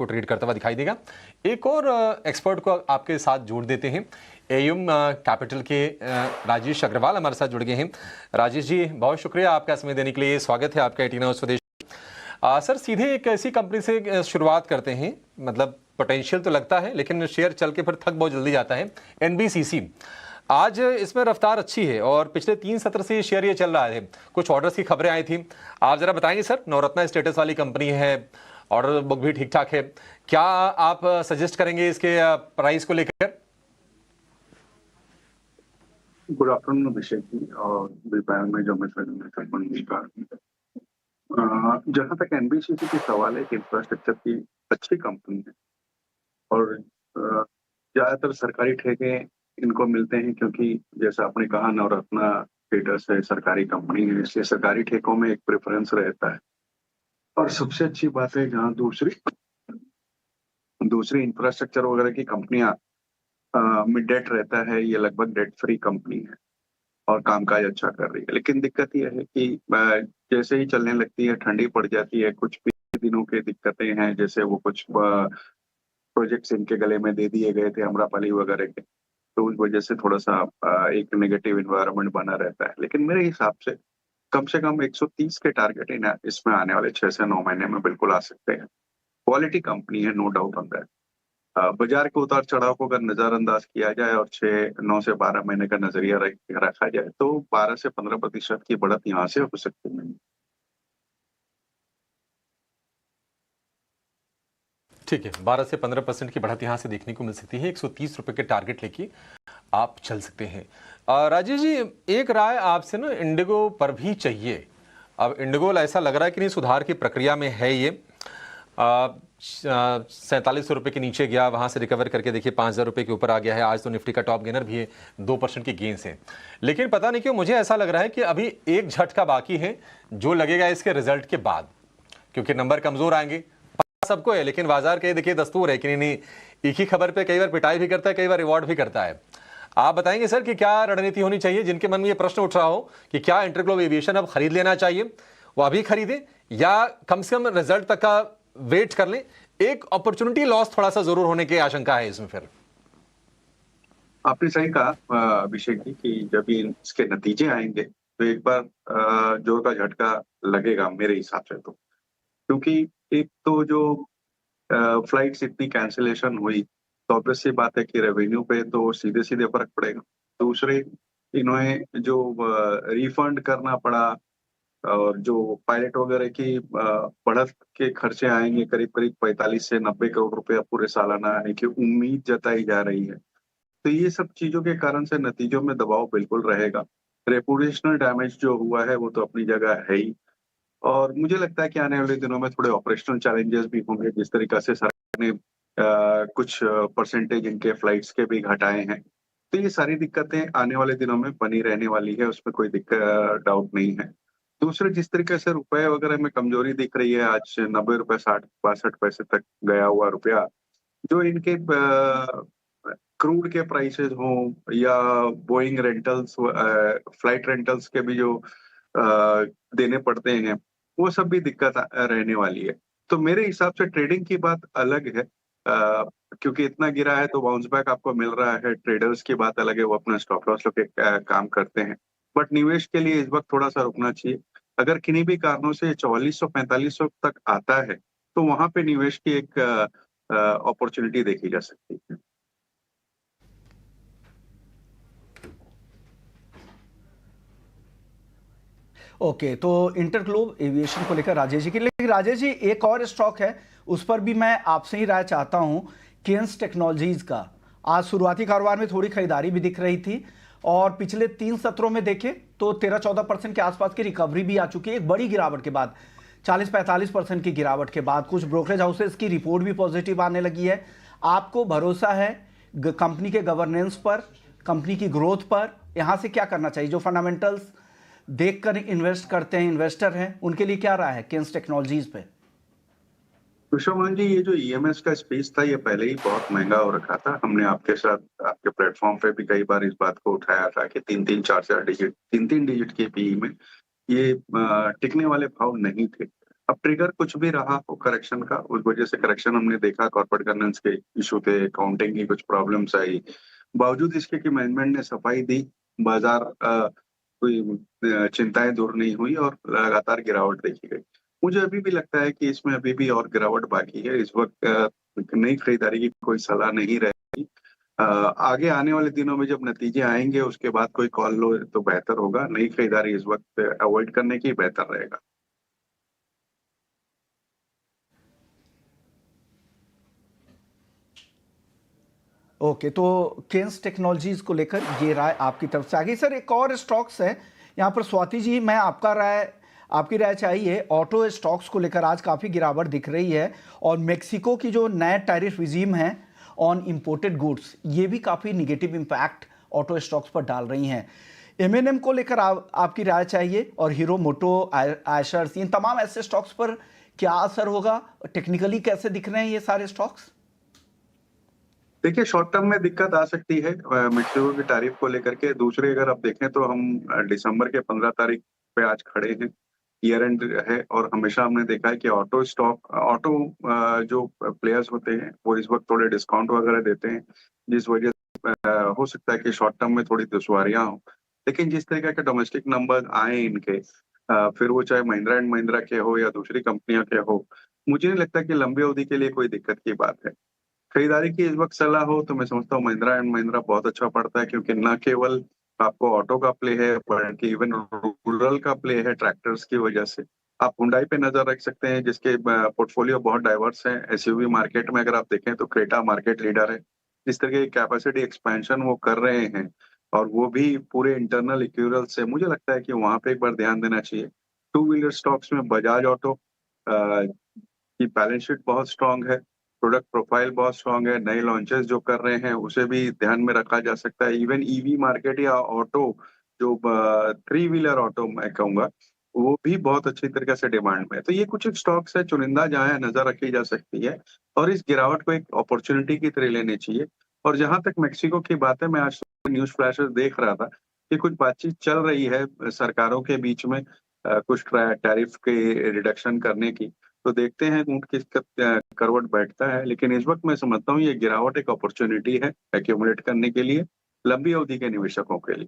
आपको ट्रेड करता हुआ दिखाई देगा। एक और एक्सपर्ट को आपके साथ जोड़ देते हैं, एयुम कैपिटल के राजेश अग्रवाल हमारे साथ जुड़ गए हैं। राजेश जी, बहुत शुक्रिया आपका समय देने के लिए, स्वागत है आपका 18 स्वदेश। सर, सीधे एक ऐसी कंपनी से शुरुआत करते हैं, मतलब पोटेंशियल तो लगता है लेकिन शेयर चल के फिर थक बहुत जल्दी जाता है। एनबीसीसी आज इसमें रफ्तार अच्छी है और पिछले 3 सत्र से शेयर ये चल रहा है। कुछ ऑर्डर्स की खबरें आई थी, आप जरा बताएंगे सर। नवरत्ना स्टेटस वाली कंपनी है, ऑर्डर बुक भी ठीक ठाक है, क्या आप सजेस्ट करेंगे इसके प्राइस को लेकर? गुड आफ्टरनून अभिषेक जी और दोपहर में जो नमस्कार। जहाँ तक एनबीसीसी की सवाल है कि इंफ्रास्ट्रक्चर की अच्छी कंपनी है और ज्यादातर सरकारी ठेके इनको मिलते हैं, क्योंकि जैसा आपने कहा नवरत्ना स्टेटस है, सरकारी कंपनी है, इसलिए सरकारी ठेकों में एक प्रेफरेंस रहता है। और सबसे अच्छी बात है, जहाँ दूसरी इंफ्रास्ट्रक्चर वगैरह की कंपनियां में डेट रहता है, ये लगभग डेट फ्री कंपनी है और कामकाज अच्छा कर रही है। लेकिन दिक्कत यह है कि जैसे ही चलने लगती है ठंडी पड़ जाती है, कुछ भी दिनों की दिक्कतें हैं, जैसे वो कुछ प्रोजेक्ट्स इनके गले में दे दिए गए थे अमरापाली वगैरह के, तो उस वजह से थोड़ा सा एक नेगेटिव इन्वायरमेंट बना रहता है। लेकिन मेरे हिसाब से कम 130 के टारगेट इसमें आने वाले 6 से 9 महीने में बिल्कुल आ सकते हैं। क्वालिटी कंपनी है, नो डाउट ऑन दैट। बाजार के उतार चढ़ाव को अगर नजरअंदाज किया जाए और 9 से 12 महीने का नजरिया रखा जाए तो 12 से 15% की बढ़त यहाँ से हो सकती है। ठीक है, 12 से 15% की बढ़त यहाँ से देखने को मिल सकती है। 130 रुपए के टारगेट लेके आप चल सकते हैं। राजेश जी, एक राय आपसे ना इंडिगो पर भी चाहिए। अब इंडिगो ऐसा लग रहा है कि नहीं, सुधार की प्रक्रिया में है ये। 4700 रुपये के नीचे गया, वहाँ से रिकवर करके देखिए 5000 रुपये के ऊपर आ गया है। आज तो निफ्टी का टॉप गेनर भी है, 2% की गेन से। लेकिन पता नहीं क्यों मुझे ऐसा लग रहा है कि अभी एक झटका बाकी है जो लगेगा इसके रिजल्ट के बाद, क्योंकि नंबर कमजोर आएंगे, सबको है। लेकिन बाजार के देखिए दस्तूर है कि नहीं, एक ही खबर पे कई बार पिटाई भी करता है, कई बार रिवॉर्ड भी करता है। आप बताएंगे सर कि क्या रणनीति होनी चाहिए, जिनके मन में ये प्रश्न उठ रहा हो कि क्या इंटरग्लोब एविएशन अब खरीद लेना चाहिए, वो अभी खरीदे या कम से कम रिजल्ट तक का वेट कर लें? एक अपॉर्चुनिटी लॉस थोड़ा सा जरूर होने की आशंका है इसमें। फिर आपने सही कहा अभिषेक जी कि जब इसके नतीजे आएंगे तो एक बार जोर का झटका लगेगा मेरे हिसाब से। तो क्योंकि एक तो जो फ्लाइट्स इतनी कैंसिलेशन हुई, तो ऑब्वियस सी बात है कि रेवेन्यू पे तो सीधे सीधे फर्क पड़ेगा। दूसरे, इन्हें जो रिफंड करना पड़ा और जो पायलट वगैरह की बढ़त के खर्चे आएंगे, करीब करीब 45 से 90 करोड़ रुपया पूरे सालाना आने की उम्मीद जताई जा रही है। तो ये सब चीजों के कारण से नतीजों में दबाव बिल्कुल रहेगा। रेपुटेशनल डैमेज जो हुआ है वो तो अपनी जगह है ही, और मुझे लगता है कि आने वाले दिनों में थोड़े ऑपरेशनल चैलेंजेस भी होंगे। जिस तरीका से सरकार ने कुछ परसेंटेज इनके फ्लाइट्स के भी घटाए हैं, तो ये सारी दिक्कतें आने वाले दिनों में बनी रहने वाली है, उसमें कोई दिक्कत डाउट नहीं है। दूसरे, जिस तरीके से रुपए वगैरह में कमजोरी दिख रही है, आज 90 रुपए 60-62 पैसे तक गया हुआ रुपया, जो इनके क्रूड के प्राइसेस हों या बोइंग रेंटल्स, फ्लाइट रेंटल्स के भी जो देने पड़ते हैं, वो सब भी दिक्कत रहने वाली है। तो मेरे हिसाब से ट्रेडिंग की बात अलग है, क्योंकि इतना गिरा है तो बाउंस बैक आपको मिल रहा है। ट्रेडर्स की बात अलग है, वो अपना स्टॉप लॉस लेके काम करते हैं। बट निवेश के लिए इस वक्त थोड़ा सा रुकना चाहिए। अगर किन्हीं भी कारणों से 4400-4500 तक आता है तो वहां पे निवेश की एक अपॉर्चुनिटी देखी जा सकती है। ओके, तो इंटरग्लोब एविएशन को लेकर राजेश जी की, लेकिन राजेश जी एक और स्टॉक है उस पर भी मैं आपसे ही राय चाहता हूं, केन्स टेक्नोलॉजीज का। आज शुरुआती कारोबार में थोड़ी खरीदारी भी दिख रही थी और पिछले 3 सत्रों में देखें तो 13-14% के आसपास की रिकवरी भी आ चुकी है, एक बड़ी गिरावट के बाद। 40-45% की गिरावट के बाद कुछ ब्रोकरेज हाउसेस की रिपोर्ट भी पॉजिटिव आने लगी है। आपको भरोसा है कंपनी के गवर्नेंस पर, कंपनी की ग्रोथ पर? यहां से क्या करना चाहिए? जो फंडामेंटल्स देखकर इन्वेस्ट करते हैं, इन्वेस्टर हैं, उनके लिए क्या राय है केन्स टेक्नोलॉजीज पे? विश्वमान जी, ये जो ईएमएस का स्पेस था ये पहले ही बहुत महंगा हो रखा था। हमने आपके साथ आपके प्लेटफॉर्म पे भी कई बार इस बात को उठाया था कि 3-3, 4-4 डिजिट, 3-3 डिजिट के पीई में ये टिकने वाले भाव नहीं थे। अब ट्रिगर कुछ भी रहा हो करेक्शन का, उस वजह से करेक्शन हमने देखा, कॉर्पोरेट गवर्नेंस के इशू थे, अकाउंटिंग की कुछ प्रॉब्लम्स आई। बावजूद इसके कि मैनेजमेंट ने सफाई दी, बाजार कोई चिंताएं दूर नहीं हुई और लगातार गिरावट देखी गई। मुझे अभी भी लगता है कि इसमें अभी भी और गिरावट बाकी है। इस वक्त नई खरीदारी की कोई सलाह नहीं रहेगी। आगे आने वाले दिनों में जब नतीजे आएंगे उसके बाद कोई कॉल लो तो बेहतर होगा। नई खरीदारी इस वक्त अवॉइड करने की बेहतर रहेगा। ओके, तो केन्स टेक्नोलॉजीज को लेकर ये राय आपकी तरफ से आ गई। सर, एक और स्टॉक्स है यहाँ पर, स्वाति जी, मैं आपकी राय चाहिए। ऑटो स्टॉक्स को लेकर आज काफ़ी गिरावट दिख रही है और मेक्सिको की जो नए टैरिफ रिजीम है ऑन इंपोर्टेड गुड्स, ये भी काफ़ी निगेटिव इम्पैक्ट ऑटो स्टॉक्स पर डाल रही हैं। एमएनएम को लेकर आपकी राय चाहिए, और हीरो मोटो, आयशर्स, इन तमाम ऐसे स्टॉक्स पर क्या असर होगा? टेक्निकली कैसे दिख रहे हैं ये सारे स्टॉक्स? देखिए, शॉर्ट टर्म में दिक्कत आ सकती है मेक्सिको की टैरिफ को लेकर के। दूसरे अगर आप देखें तो हम दिसंबर के 15 तारीख पे आज खड़े हैं, ईयर एंड है, और हमेशा हमने देखा है कि ऑटो जो प्लेयर्स होते हैं वो इस वक्त थोड़े डिस्काउंट वगैरह देते हैं, जिस वजह से हो सकता है कि शॉर्ट टर्म में थोड़ी दुश्वारियां हो। लेकिन जिस तरीके के डोमेस्टिक नंबर आए इनके, फिर वो चाहे महिंद्रा एंड महिंद्रा के हो या दूसरी कंपनियों के हो, मुझे नहीं लगता कि लंबी अवधि के लिए कोई दिक्कत की बात है। खरीदारी की इस वक्त सलाह हो तो मैं समझता हूँ महिंद्रा एंड महिंद्रा बहुत अच्छा पड़ता है, क्योंकि न केवल आपको ऑटो का प्ले है बल्कि इवन रूरल का प्ले है ट्रैक्टर्स की वजह से। आप हुंडई पे नजर रख सकते हैं, जिसके पोर्टफोलियो बहुत डाइवर्स है। एसयूवी मार्केट में अगर आप देखें तो क्रेटा मार्केट लीडर है। जिस तरह की कैपेसिटी एक्सपेंशन वो कर रहे हैं, और वो भी पूरे इंटरनल इक्विवल से, मुझे लगता है कि वहां पे एक बार ध्यान देना चाहिए। टू व्हीलर स्टॉक्स में बजाज ऑटो की बैलेंस शीट बहुत स्ट्रांग है, प्रोडक्ट प्रोफाइल बहुत स्ट्रांग है, नए लॉन्चेस जो कर रहे हैं उसे भी ध्यान में रखा जा सकता है। इवन ईवी मार्केट या ऑटो जो थ्री व्हीलर ऑटो मैं कहूंगा, वो भी बहुत अच्छी तरीके से डिमांड में है। तो ये कुछ स्टॉक्स है चुनिंदा जहां नजर रखी जा सकती है, और इस गिरावट को एक अपॉर्चुनिटी की तरह लेनी चाहिए। और जहां तक मेक्सिको की बात है, मैं आज न्यूज फ्लैशेस देख रहा था कि कुछ बातचीत चल रही है सरकारों के बीच में, कुछ टैरिफ के रिडक्शन करने की। तो देखते हैं ऊंट किस करवट बैठता है। लेकिन इस वक्त मैं समझता हूँ ये गिरावट एक अपॉर्चुनिटी है एक्यूमुलेट करने के लिए, लंबी अवधि के निवेशकों के लिए।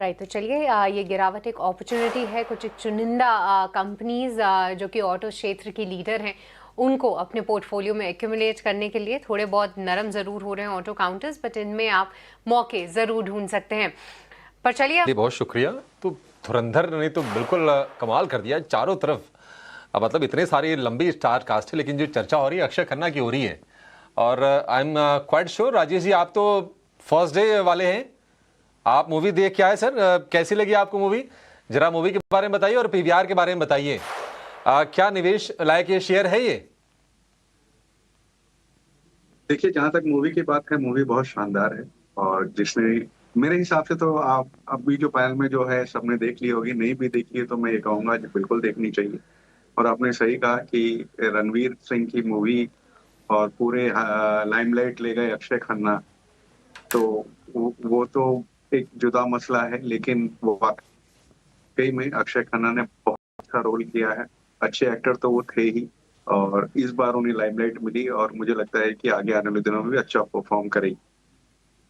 राइट, तो चलिए, ये गिरावट एक अपॉर्चुनिटी है। कुछ चुनिंदा कंपनीज जो कि ऑटो क्षेत्र की लीडर हैं, उनको अपने पोर्टफोलियो में एक्यूमुलेट करने के लिए थोड़े बहुत नरम ज़रूर हो रहे हैं ऑटो काउंटर्स, बट इनमें आप मौके ज़रूर ढूंढ सकते हैं। पर चलिए, बहुत शुक्रिया। तो धुरंधर ने तो बिल्कुल कमाल कर दिया चारों तरफ। अब मतलब इतने सारी लंबी स्टार कास्ट है, लेकिन जो चर्चा हो रही है अक्षय खन्ना की हो रही है। और I am quite sure Rajesh ji, आप तो फर्स्ट डे वाले हैं, आप मूवी देख के आए। सर, कैसी लगी आपको मूवी? जरा मूवी के बारे में बताइए और पीवीआर के बारे में बताइए। क्या निवेश लायक ये शेयर है ये? देखिए, जहां तक मूवी की बात है, मूवी बहुत शानदार है, और जिसने मेरे हिसाब से तो आप अभी जो पैनल में जो है सबने देख ली होगी, नहीं भी देखी है तो मैं ये कहूंगा कि बिल्कुल देखनी चाहिए। और आपने सही कहा कि रणवीर सिंह की मूवी और पूरे लाइमलाइट ले गए अक्षय खन्ना, तो वो तो एक जुदा मसला है, लेकिन वो वाकई में अक्षय खन्ना ने बहुत अच्छा रोल किया है। अच्छे एक्टर तो वो थे ही, और इस बार उन्हें लाइमलाइट मिली, और मुझे लगता है कि आगे आने वाले दिनों में भी अच्छा परफॉर्म करेगी।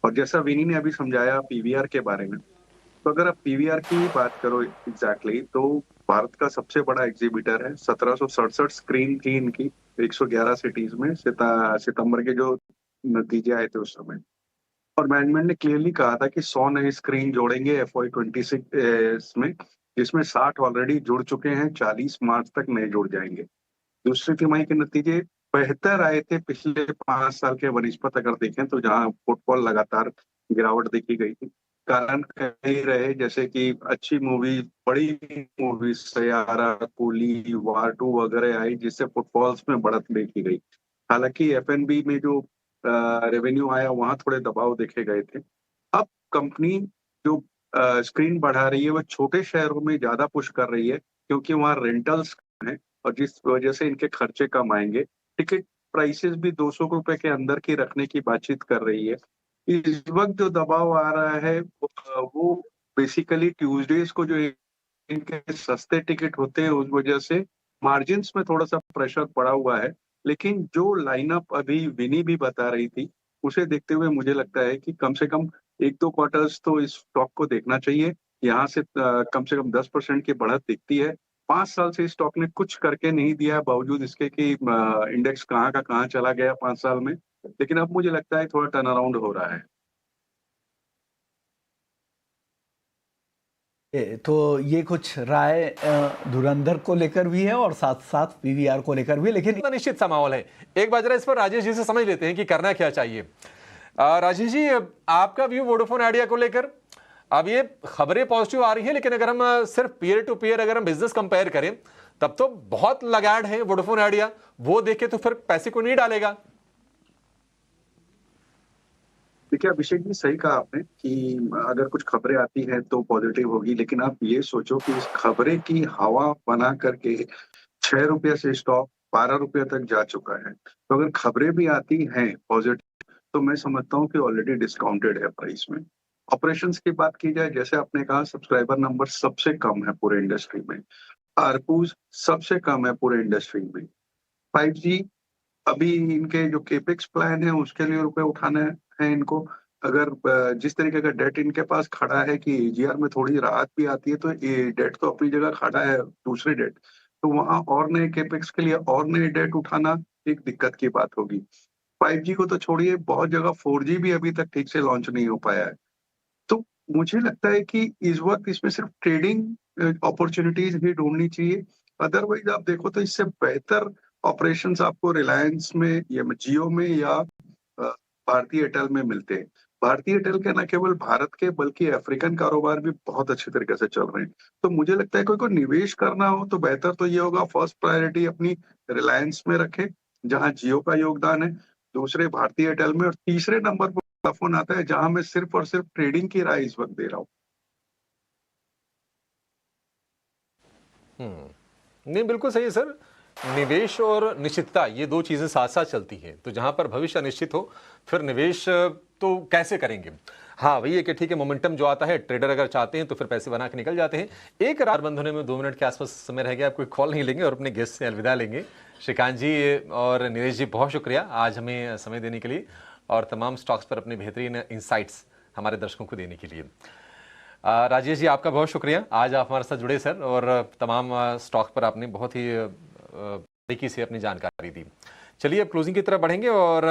और जैसा विनी ने अभी समझाया पीवीआर के बारे में, तो अगर आप पीवीआर की बात करो एग्जैक्टली, तो भारत का सबसे बड़ा एग्जीबिटर है। 1767 स्क्रीन थी इनकी 111 सिटीज में सितंबर के जो नतीजे आए थे उस समय। और मैनेजमेंट ने क्लियरली कहा था कि 100 नए स्क्रीन जोड़ेंगे FY26 में, जिसमें 60 ऑलरेडी जुड़ चुके हैं, 40 मार्च तक नए जुड़ जाएंगे। दूसरी तिमाही के नतीजे बेहतर आए थे पिछले 5 साल के बनिस्पत अगर देखें तो, जहां फुटबॉल लगातार गिरावट देखी गई थी। कारण कई रहे, जैसे कि अच्छी मूवी, बड़ी मूवी सयारा, कूली, वार 2 वगैरह आई, जिससे फुटफॉल्स में बढ़त देखी गई। हालांकि एफएनबी में जो रेवेन्यू आया वहां थोड़े दबाव देखे गए थे। अब कंपनी जो स्क्रीन बढ़ा रही है वो छोटे शहरों में ज्यादा पुश कर रही है, क्योंकि वहाँ रेंटल्स है, और जिस वजह से इनके खर्चे कम आएंगे। टिकट प्राइसेस भी 200 रुपए के अंदर की रखने की बातचीत कर रही है। इस वक्त जो दबाव आ रहा है वो बेसिकली ट्यूसडेज को जो इनके सस्ते टिकट होते हैं उस वजह से मार्जिन्स में थोड़ा सा प्रेशर पड़ा हुआ है, लेकिन जो लाइनअप अभी विनी भी बता रही थी, उसे देखते हुए मुझे लगता है कि कम से कम 1-2 क्वार्टर्स तो इस स्टॉक को देखना चाहिए। यहाँ से कम 10% की बढ़त दिखती है। 5 साल से इस स्टॉक ने कुछ करके नहीं दिया है, बावजूद इसके कि इंडेक्स कहाँ का कहाँ चला गया 5 साल में। लेकिन अब मुझे लगता है थोड़ा टर्न अराउंड हो रहा है। तो ये कुछ राय धुरंधर को लेकर भी है और साथ साथ पीवीआर को लेकर भी, लेकिन इतना निश्चित सा माहौल है। एक बार जरा इस पर राजेश जी से समझ लेते हैं कि करना क्या चाहिए। राजेश जी, आपका व्यू वोडाफोन आइडिया को लेकर। अब ये खबरें पॉजिटिव आ रही हैं, लेकिन अगर हम सिर्फ पीयर टू पीयर अगर हम बिजनेस कंपेयर करें तब तो बहुत लगाड़ है वोडाफोन आइडिया। वो देखे तो फिर पैसे को नहीं डालेगा। देखिए अभिषेक जी, सही कहा आपने कि अगर कुछ खबरें आती हैं तो पॉजिटिव होगी, लेकिन आप ये सोचो कि इस खबरें की हवा बना करके 6 रुपये से स्टॉक 12 रुपये तक जा चुका है। तो अगर खबरें भी आती हैं पॉजिटिव, तो मैं समझता हूँ कि ऑलरेडी डिस्काउंटेड है प्राइस में। ऑपरेशंस की बात की जाए, जैसे आपने कहा, सब्सक्राइबर नंबर सबसे कम है पूरे इंडस्ट्री में, आरपूज सबसे कम है पूरे इंडस्ट्री में। 5G अभी इनके जो केपेक्स प्लान है उसके लिए रुपए उठाने हैं इनको। अगर जिस तरीके का डेट इनके पास खड़ा है कि एजीआर में थोड़ी राहत भी आती है, तो ये डेट तो अपनी जगह खड़ा है, दूसरी डेट तो वहां और नए केपेक्स के लिए और नए डेट उठाना एक दिक्कत की बात होगी। 5G को तो छोड़िए, बहुत जगह 4G भी अभी तक ठीक से लॉन्च नहीं हो पाया है। तो मुझे लगता है कि इस वक्त इसमें सिर्फ ट्रेडिंग अपॉर्चुनिटीज ही ढूंढनी चाहिए। अदरवाइज आप देखो तो इससे बेहतर ऑपरेशंस आपको रिलायंस में या जियो में या भारतीय एयरटेल में मिलते हैं। भारतीय एयरटेल के न केवल भारत के बल्कि अफ्रीकन कारोबार भी बहुत अच्छे तरीके से चल रहे हैं। तो मुझे लगता है कोई को निवेश करना हो तो बेहतर तो ये होगा, फर्स्ट प्रायोरिटी अपनी रिलायंस में रखें जहां जियो का योगदान है, दूसरे भारतीय एयरटेल में, और तीसरे नंबर पर वोडाफोन आता है जहां मैं सिर्फ और सिर्फ ट्रेडिंग की राय इस वक्त दे रहा हूँ। नहीं, बिल्कुल सही है सर। निवेश और निश्चितता ये दो चीजें साथ साथ चलती हैं। तो जहां पर भविष्य अनिश्चित हो फिर निवेश तो कैसे करेंगे। हाँ वही है कि ठीक है, मोमेंटम जो आता है, ट्रेडर अगर चाहते हैं तो फिर पैसे बना के निकल जाते हैं। एक रात बंद होने में 2 मिनट के आसपास समय रह गया। आप कोई कॉल नहीं लेंगे और अपने गेस्ट से अलविदा लेंगे। श्रीकांत जी और नीरज जी, बहुत शुक्रिया आज हमें समय देने के लिए और तमाम स्टॉक्स पर अपने बेहतरीन इंसाइट्स हमारे दर्शकों को देने के लिए। राजेश जी, आपका बहुत शुक्रिया आज आप हमारे साथ जुड़े सर, और तमाम स्टॉक पर आपने बहुत ही बारीकी से अपनी जानकारी दी। चलिए अब क्लोजिंग की तरफ बढ़ेंगे और